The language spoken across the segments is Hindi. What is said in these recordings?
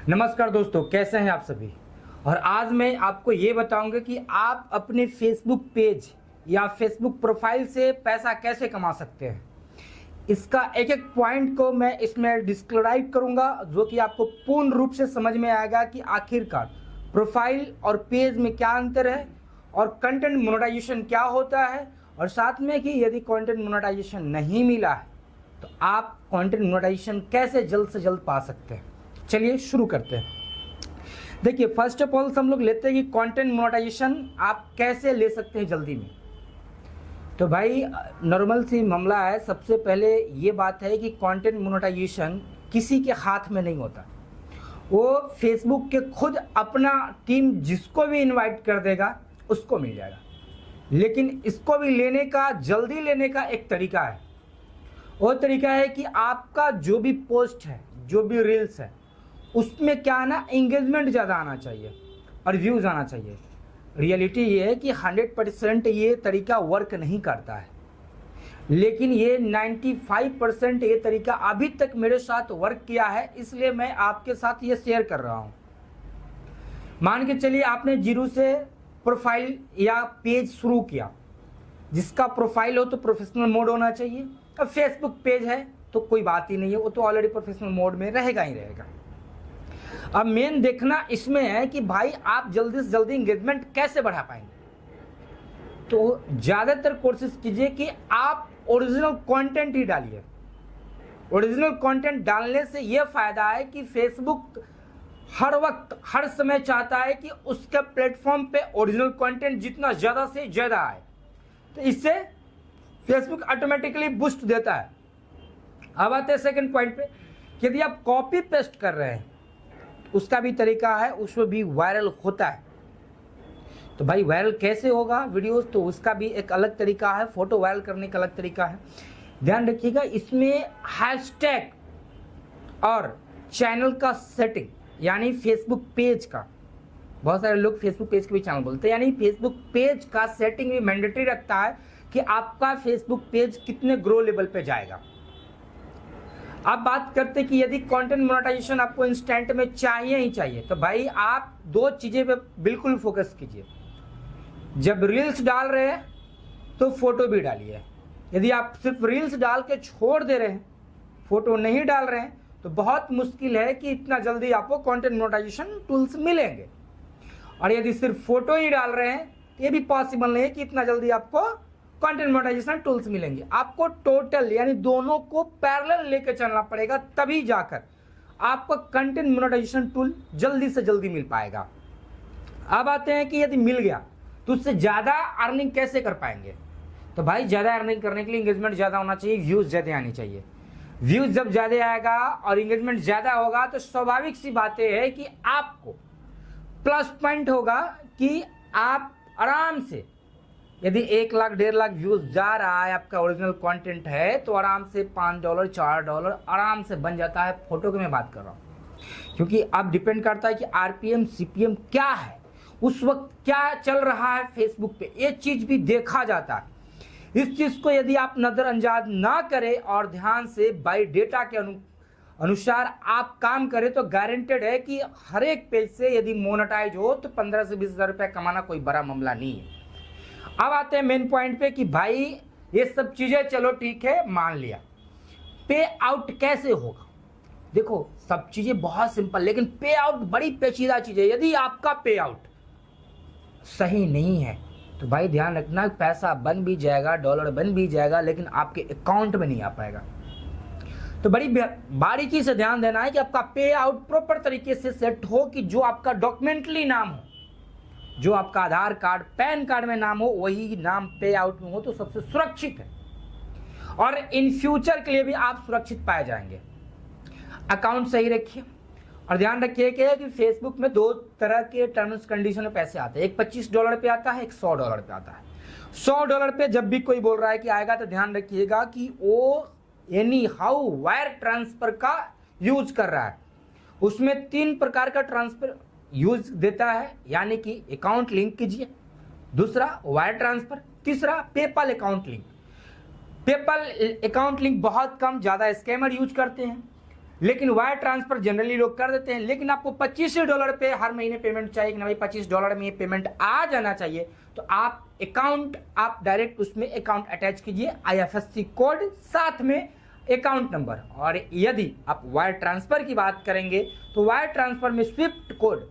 नमस्कार दोस्तों, कैसे हैं आप सभी। और आज मैं आपको ये बताऊंगा कि आप अपने फेसबुक पेज या फेसबुक प्रोफाइल से पैसा कैसे कमा सकते हैं। इसका एक एक पॉइंट को मैं इसमें डिस्क्राइब करूंगा, जो कि आपको पूर्ण रूप से समझ में आएगा कि आखिरकार प्रोफाइल और पेज में क्या अंतर है और कंटेंट मोनेटाइजेशन क्या होता है, और साथ में कि यदि कंटेंट मोनेटाइजेशन नहीं मिला है तो आप कंटेंट मोनेटाइजेशन कैसे जल्द से जल्द पा सकते हैं। चलिए शुरू करते हैं। देखिए, फर्स्ट ऑफ ऑल हम लोग लेते हैं कि कंटेंट मोनेटाइजेशन आप कैसे ले सकते हैं जल्दी में। तो भाई नॉर्मल सी मामला है। सबसे पहले ये बात है कि कंटेंट मोनेटाइजेशन किसी के हाथ में नहीं होता। वो फेसबुक के खुद अपना टीम जिसको भी इनवाइट कर देगा उसको मिल जाएगा। लेकिन इसको भी लेने का, जल्दी लेने का एक तरीका है। वो तरीका है कि आपका जो भी पोस्ट है, जो भी रील्स है, उसमें क्या है ना, एंगेजमेंट ज़्यादा आना चाहिए और व्यूज़ आना चाहिए। रियलिटी ये है कि 100% ये तरीका वर्क नहीं करता है, लेकिन ये 95% ये तरीका अभी तक मेरे साथ वर्क किया है, इसलिए मैं आपके साथ ये शेयर कर रहा हूँ। मान के चलिए आपने जीरो से प्रोफाइल या पेज शुरू किया। जिसका प्रोफाइल हो तो प्रोफेशनल मोड होना चाहिए। अब फेसबुक पेज है तो कोई बात ही नहीं है, वो तो ऑलरेडी प्रोफेशनल मोड में रहेगा ही रहेगा। अब मेन देखना इसमें है कि भाई आप जल्दी से जल्दी एंगेजमेंट कैसे बढ़ा पाएंगे। तो ज़्यादातर कोशिश कीजिए कि आप ओरिजिनल कंटेंट ही डालिए। ओरिजिनल कंटेंट डालने से यह फायदा है कि फेसबुक हर वक्त हर समय चाहता है कि उसके प्लेटफॉर्म पे ओरिजिनल कंटेंट जितना ज़्यादा से ज़्यादा आए, तो इससे फेसबुक ऑटोमेटिकली बूस्ट देता है। अब आते हैं सेकंड पॉइंट पे, यदि आप कॉपी पेस्ट कर रहे हैं उसका भी तरीका है, उसमें भी वायरल होता है। तो भाई वायरल कैसे होगा वीडियोस, तो उसका भी एक अलग तरीका है। फोटो वायरल करने का अलग तरीका है। ध्यान रखिएगा, इसमें हैशटैग और चैनल का सेटिंग, यानी फेसबुक पेज का, बहुत सारे लोग फेसबुक पेज के भी चैनल बोलते हैं, यानी फेसबुक पेज का सेटिंग भी मैंडेटरी रखता है कि आपका फेसबुक पेज कितने ग्रो लेवल पे जाएगा। अब बात करते हैं कि यदि कंटेंट मोनेटाइजेशन आपको इंस्टेंट में चाहिए ही चाहिए, तो भाई आप दो चीज़ें पे बिल्कुल फोकस कीजिए। जब रील्स डाल रहे हैं तो फोटो भी डालिए। यदि आप सिर्फ रील्स डाल के छोड़ दे रहे हैं, फोटो नहीं डाल रहे हैं, तो बहुत मुश्किल है कि इतना जल्दी आपको कंटेंट मोनेटाइजेशन टूल्स मिलेंगे। और यदि सिर्फ फोटो ही डाल रहे हैं, ये भी पॉसिबल नहीं है कि इतना जल्दी आपको कंटेंट मोनेटाइजेशन टूल्स मिलेंगे। आपको टोटल यानी दोनों को पैरेलल लेकर चलना पड़ेगा, तभी जाकर आपको कंटेंट मोनेटाइजेशन टूल जल्दी से जल्दी मिल पाएगा। अब आते हैं कि यदि मिल गया तो उससे ज़्यादा अर्निंग कैसे कर पाएंगे। तो भाई ज़्यादा अर्निंग करने के लिए एंगेजमेंट ज़्यादा होना चाहिए, व्यूज़ ज़्यादा आनी चाहिए। व्यूज़ जब ज़्यादा आएगा और एंगेजमेंट ज़्यादा होगा तो स्वाभाविक सी बात है कि आपको प्लस पॉइंट होगा कि आप आराम से, यदि 1 लाख 1.5 लाख व्यूज जा रहा है, आपका ओरिजिनल कंटेंट है, तो आराम से $5 $4 आराम से बन जाता है। फोटो की मैं बात कर रहा हूँ, क्योंकि अब डिपेंड करता है कि आरपीएम सीपीएम क्या है, उस वक्त क्या चल रहा है फेसबुक पे, ये चीज़ भी देखा जाता है। इस चीज़ को यदि आप नज़रअंदाज ना करें और ध्यान से बाय डेटा के अनुसार आप काम करें, तो गारंटेड है कि हर एक पेज से यदि मोनेटाइज हो तो 15 से 20 हज़ार रुपये कमाना कोई बड़ा मामला नहीं है। अब आते हैं मेन पॉइंट पे कि भाई ये सब चीज़ें चलो ठीक है, मान लिया, पे आउट कैसे होगा। देखो सब चीज़ें बहुत सिंपल, लेकिन पे आउट बड़ी पेचीदा चीज़ है। यदि आपका पे आउट सही नहीं है तो भाई ध्यान रखना, पैसा बन भी जाएगा, डॉलर बन भी जाएगा, लेकिन आपके अकाउंट में नहीं आ पाएगा। तो बड़ी बारीकी से ध्यान देना है कि आपका पे आउट प्रॉपर तरीके से सेट हो, कि जो आपका डॉक्यूमेंटली नाम हो, जो आपका आधार कार्ड पैन कार्ड में नाम हो, वही नाम पे आउट में हो, तो सबसे सुरक्षित है और इन फ्यूचर के लिए भी आप सुरक्षित पाए जाएंगे। अकाउंट सही रखिए और ध्यान रखिए कि फेसबुक में 2 तरह के टर्म्स कंडीशन में पैसे आते हैं। एक $25 पे आता है, एक $100 पे आता है। $100 पे जब भी कोई बोल रहा है कि आएगा, तो ध्यान रखिएगा कि वो एनी हाउ वायर ट्रांसफर का यूज कर रहा है। उसमें 3 प्रकार का ट्रांसफर यूज देता है, यानी कि अकाउंट लिंक कीजिए, दूसरा वायर ट्रांसफर, तीसरा PayPal account link. PayPal account link बहुत कम, ज़्यादा स्कैमर यूज करते हैं, लेकिन वायर ट्रांसफर जनरली लोग कर देते हैं। लेकिन आपको $25 पे हर महीने पेमेंट चाहिए कि ना भाई $25 में ये पेमेंट आ जाना चाहिए, तो आप अकाउंट आप डायरेक्ट उसमें अकाउंट अटैच कीजिए, IFSC कोड साथ में अकाउंट नंबर। और यदि आप वायर ट्रांसफर की बात करेंगे तो वायर ट्रांसफर में स्विफ्ट कोड,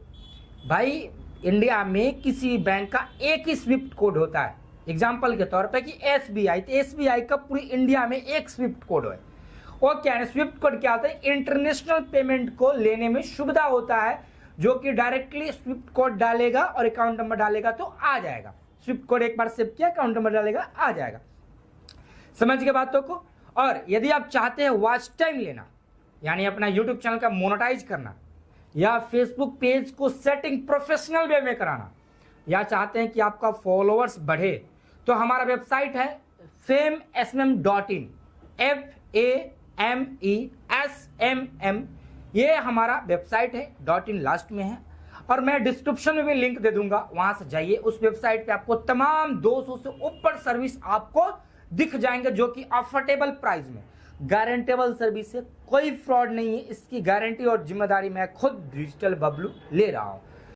भाई इंडिया में किसी बैंक का एक ही स्विफ्ट कोड होता है। एग्जाम्पल के तौर पे कि SBI, तो SBI का पूरी इंडिया में एक स्विफ्ट कोड है। वो क्या है, स्विफ्ट कोड क्या होता है, इंटरनेशनल पेमेंट को लेने में सुविधा होता है, जो कि डायरेक्टली स्विफ्ट कोड डालेगा और अकाउंट नंबर डालेगा तो आ जाएगा। स्विफ्ट कोड एक बार सेव किया, अकाउंट नंबर डालेगा, आ जाएगा। समझ के बातों को। और यदि आप चाहते हैं वॉच टाइम लेना, यानी अपना यूट्यूब चैनल का मोनेटाइज करना, या फेसबुक पेज को सेटिंग प्रोफेशनल वे में कराना, या चाहते हैं कि आपका फॉलोअर्स बढ़े, तो हमारा वेबसाइट है famesmm.in, FAMESMM, ये हमारा वेबसाइट है, .in लास्ट में है। और मैं डिस्क्रिप्शन में भी लिंक दे दूंगा, वहां से जाइए। उस वेबसाइट पे आपको तमाम 200 से ऊपर सर्विस आपको दिख जाएंगे, जो कि अफोर्डेबल प्राइस में, गारंटेबल सर्विस है, कोई फ्रॉड नहीं है। इसकी गारंटी और जिम्मेदारी मैं खुद डिजिटल बबलू ले रहा हूं।